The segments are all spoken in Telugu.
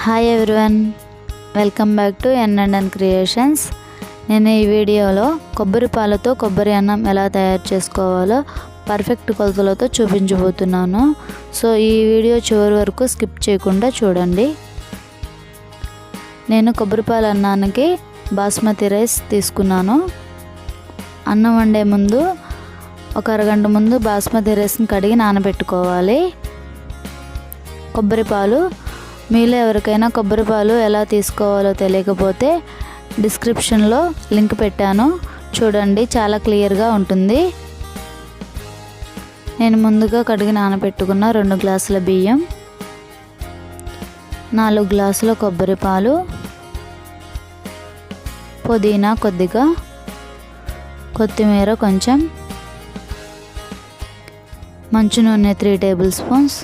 Hi everyone, welcome back to N Creations. నేను ఈ వీడియోలో కొబ్బరి పాలతో కొబ్బరి అన్నం ఎలా తయారు చేసుకోవాలో పర్ఫెక్ట్ కొలతలతో చూపించబోతున్నాను. సో ఈ వీడియో చివరి వరకు స్కిప్ చేయకుండా చూడండి. నేను కొబ్బరి పాల అన్నానికి బాస్మతి రైస్ తీసుకున్నాను. అన్నం వండే ముందు ఒక అరగంట ముందు బాస్మతి రైస్ని కడిగి నానబెట్టుకోవాలి. కొబ్బరి పాలు, మీలో ఎవరికైనా కొబ్బరి పాలు ఎలా తీసుకోవాలో తెలియకపోతే డిస్క్రిప్షన్లో లింక్ పెట్టాను, చూడండి, చాలా క్లియర్గా ఉంటుంది. నేను ముందుగా కడిగి నానబెట్టుకున్న 2 గ్లాసుల బియ్యం, 4 గ్లాసుల కొబ్బరి పాలు, పుదీనా కొద్దిగా, కొత్తిమీర కొంచెం, మంచు నూనె 3 టేబుల్ స్పూన్స్,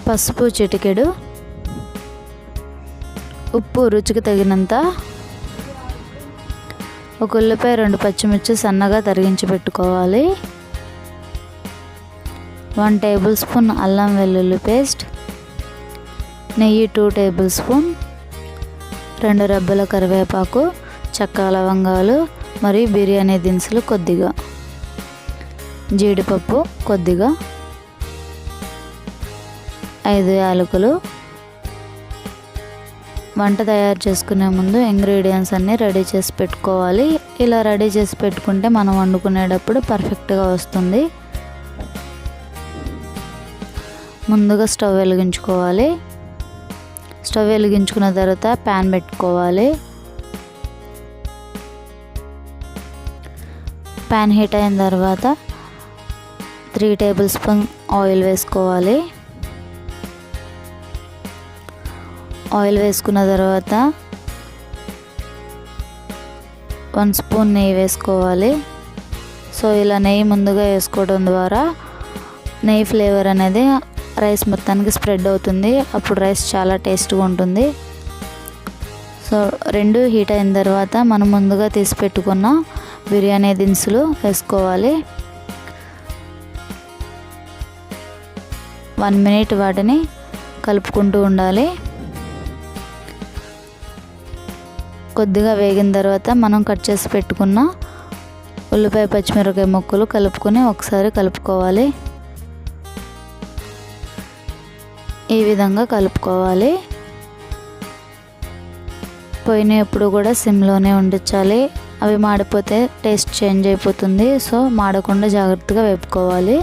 పసుపు చిటికెడు, ఉప్పు రుచికి తగినంత, ఒక ఉల్లిపాయ 2 పచ్చిమిర్చి సన్నగా తరిగించి పెట్టుకోవాలి, 1 టేబుల్ స్పూన్ అల్లం వెల్లుల్లి పేస్ట్, నెయ్యి 2 టేబుల్ స్పూన్, 2 రెబ్బల కరివేపాకు, చెక్క లవంగాలు మరియు బిర్యానీ దినుసులు కొద్దిగా, జీడిపప్పు కొద్దిగా, 5 యాలకులు. వంట తయారు చేసుకునే ముందు ఇంగ్రీడియంట్స్ అన్నీ రెడీ చేసి పెట్టుకోవాలి. ఇలా రెడీ చేసి పెట్టుకుంటే మనం వండుకునేటప్పుడు పర్ఫెక్ట్గా వస్తుంది. ముందుగా స్టవ్ వెలిగించుకోవాలి. స్టవ్ వెలిగించుకున్న తర్వాత ప్యాన్ పెట్టుకోవాలి. ప్యాన్ హీట్ అయిన తర్వాత 3 టేబుల్ స్పూన్ ఆయిల్ వేసుకోవాలి. ఆయిల్ వేసుకున్న తర్వాత 1 స్పూన్ నెయ్యి వేసుకోవాలి. సో ఇలా నెయ్యి ముందుగా వేసుకోవడం ద్వారా నెయ్యి ఫ్లేవర్ అనేది రైస్ మొత్తానికి స్ప్రెడ్ అవుతుంది. అప్పుడు రైస్ చాలా టేస్ట్గా ఉంటుంది. సో 2 హీట్ అయిన తర్వాత మనం ముందుగా తీసి పెట్టుకున్న బిర్యానీ దినుసులు వేసుకోవాలి. 1 మినిట్ వాటిని కలుపుకుంటూ ఉండాలి. కొద్దిగా వేగిన తర్వాత మనం కట్ చేసి పెట్టుకున్న ఉల్లిపాయ పచ్చిమిరపకాయ ముక్కలు కలుపుకొని ఒకసారి కలుపుకోవాలి. ఈ విధంగా కలుపుకోవాలి. పొయ్యిని ఎప్పుడు కూడా సిమ్లోనే ఉండించాలి. అవి మాడిపోతే టేస్ట్ చేంజ్ అయిపోతుంది. సో మాడకుండా జాగ్రత్తగా వేపుకోవాలి.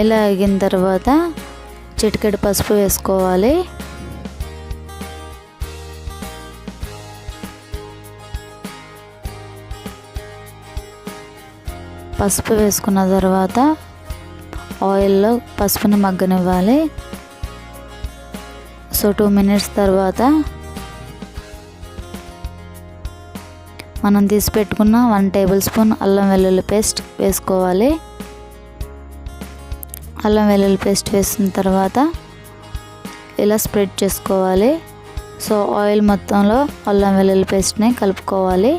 ఇలా వేగిన తర్వాత చిటికెడు పసుపు వేసుకోవాలి. పసుపు వేసుకున్న తర్వాత ఆయిల్లో పసుపుని మగ్గనివ్వాలి. సో 2 మినిట్స్ తర్వాత మనం తీసి పెట్టుకున్న 1 టేబుల్ స్పూన్ అల్లం వెల్లుల్లి పేస్ట్ వేసుకోవాలి. అల్లం వెల్లుల్లి పేస్ట్ వేసిన తర్వాత ఇలా స్ప్రెడ్ చేసుకోవాలి. సో ఆయిల్ మొత్తంలో అల్లం వెల్లుల్లి పేస్ట్ని కలుపుకోవాలి.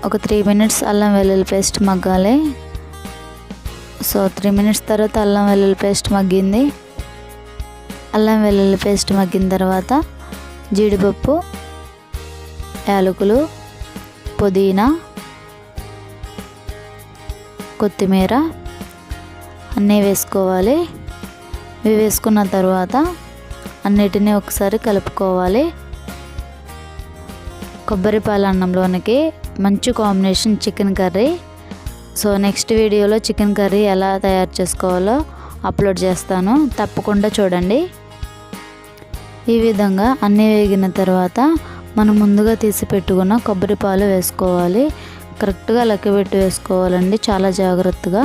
ఒక 3 మినిట్స్ అల్లం వెల్లుల్లి పేస్ట్ మగ్గాలి. సో 3 మినిట్స్ తర్వాత అల్లం వెల్లుల్లి పేస్ట్ మగ్గింది. అల్లం వెల్లుల్లి పేస్ట్ మగ్గిన తర్వాత జీడిపప్పు, యాలకులు, పుదీనా, కొత్తిమీర అన్నీ వేసుకోవాలి. ఇవి వేసుకున్న తర్వాత అన్నిటినీ ఒకసారి కలుపుకోవాలి. కొబ్బరి పాల అన్నంలోనికి మంచి combination chicken curry. So next వీడియోలో చికెన్ కర్రీ ఎలా తయారు చేసుకోవాలో అప్లోడ్ చేస్తాను, తప్పకుండా చూడండి. ఈ విధంగా అన్నీ వేగిన తర్వాత మనం ముందుగా తీసి పెట్టుకున్న కొబ్బరి పాలు వేసుకోవాలి. కరెక్ట్గా లెక్కబెట్టి వేసుకోవాలండి, చాలా జాగ్రత్తగా.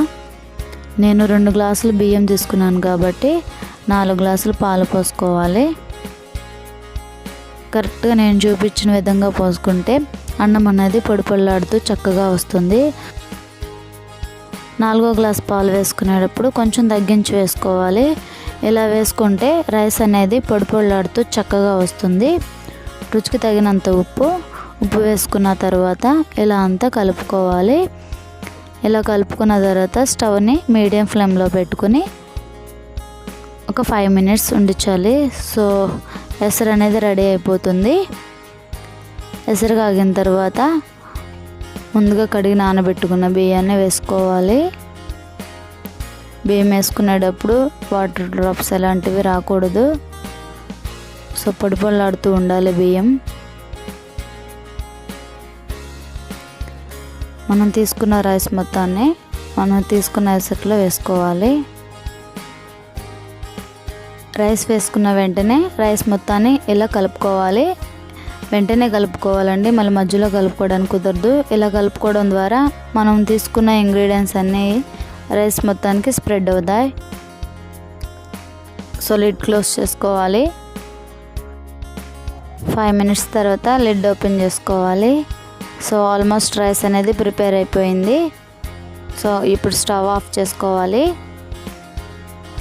నేను 2 గ్లాసులు బియ్యం తీసుకున్నాను కాబట్టి 4 గ్లాసులు పాలు పోసుకోవాలి. కరెక్ట్గా నేను చూపించిన విధంగా పోసుకుంటే అన్నం అనేది పొడి పొడిలాడుతూ చక్కగా వస్తుంది. 4వ గ్లాస్ పాలు వేసుకునేటప్పుడు కొంచెం తగ్గించి వేసుకోవాలి. ఇలా వేసుకుంటే రైస్ అనేది పొడి పొడిలాడుతూ చక్కగా వస్తుంది. రుచికి తగినంత ఉప్పు వేసుకున్న తర్వాత ఇలా అంతా కలుపుకోవాలి. ఇలా కలుపుకున్న తర్వాత స్టవ్ని మీడియం ఫ్లేమ్లో పెట్టుకుని ఒక 5 మినిట్స్ ఉండించాలి. సో ఎసరు అనేది రెడీ అయిపోతుంది. ఎసరు కాగిన తర్వాత ముందుగా కడిగి నానబెట్టుకున్న బియ్యాన్ని వేసుకోవాలి. బియ్యం వేసుకునేటప్పుడు వాటర్ డ్రాప్స్ అలాంటివి రాకూడదు. సో పొడి పొడిలాడుతూ ఉండాలి బియ్యం. మనం తీసుకున్న రైస్ మొత్తాన్ని మనం తీసుకున్న ఎసట్లో వేసుకోవాలి. రైస్ వేసుకున్న వెంటనే రైస్ మొత్తాన్ని ఇలా కలుపుకోవాలి. వెంటనే కలుపుకోవాలండి, మళ్ళీ మధ్యలో కలుపుకోవడానికి కుదరదు. ఇలా కలుపుకోవడం ద్వారా మనం తీసుకున్న ఇంగ్రీడియంట్స్ అన్నీ రైస్ మొత్తానికి స్ప్రెడ్ అవుతాయి. సో లిడ్ క్లోజ్ చేసుకోవాలి. 5 మినిట్స్ తర్వాత లిడ్ ఓపెన్ చేసుకోవాలి. సో ఆల్మోస్ట్ రైస్ అనేది ప్రిపేర్ అయిపోయింది. సో ఇప్పుడు స్టవ్ ఆఫ్ చేసుకోవాలి.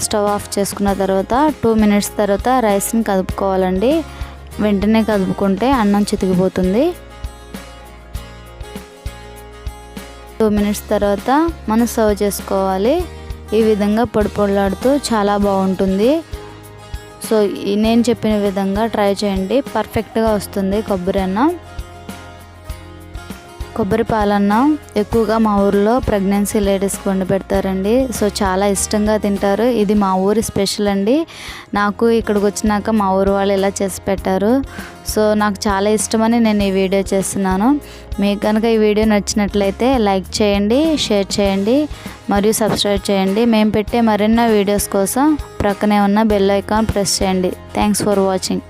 స్టవ్ ఆఫ్ చేసుకున్న తర్వాత 2 మినిట్స్ తర్వాత రైస్ని కదుపుకోవాలండి. వెంటనే కదుపుకుంటే అన్నం చితికిపోతుంది. 2 మినిట్స్ తర్వాత మనం సర్వ్ చేసుకోవాలి. ఈ విధంగా పొడి పొడిలాడుతూ చాలా బాగుంటుంది. సో నేను చెప్పిన విధంగా ట్రై చేయండి, పర్ఫెక్ట్గా వస్తుంది కొబ్బరి అన్నం. కొబ్బరి పాలన్నం ఎక్కువగా మా ఊరిలో ప్రెగ్నెన్సీ లేడీస్కి వండి పెడతారండి. సో చాలా ఇష్టంగా తింటారు. ఇది మా ఊరి స్పెషల్ అండి. నాకు ఇక్కడికి వచ్చినాక మా ఊరు వాళ్ళు ఇలా చేసి పెట్టారు. సో నాకు చాలా ఇష్టమని నేను ఈ వీడియో చేస్తున్నాను. మీకు కనుక ఈ వీడియో నచ్చినట్లయితే లైక్ చేయండి, షేర్ చేయండి మరియు సబ్స్క్రైబ్ చేయండి. మేము పెట్టే మరిన్నో వీడియోస్ కోసం ప్రక్కనే ఉన్న బెల్ ఐకాన్ ప్రెస్ చేయండి. Thanks for watching.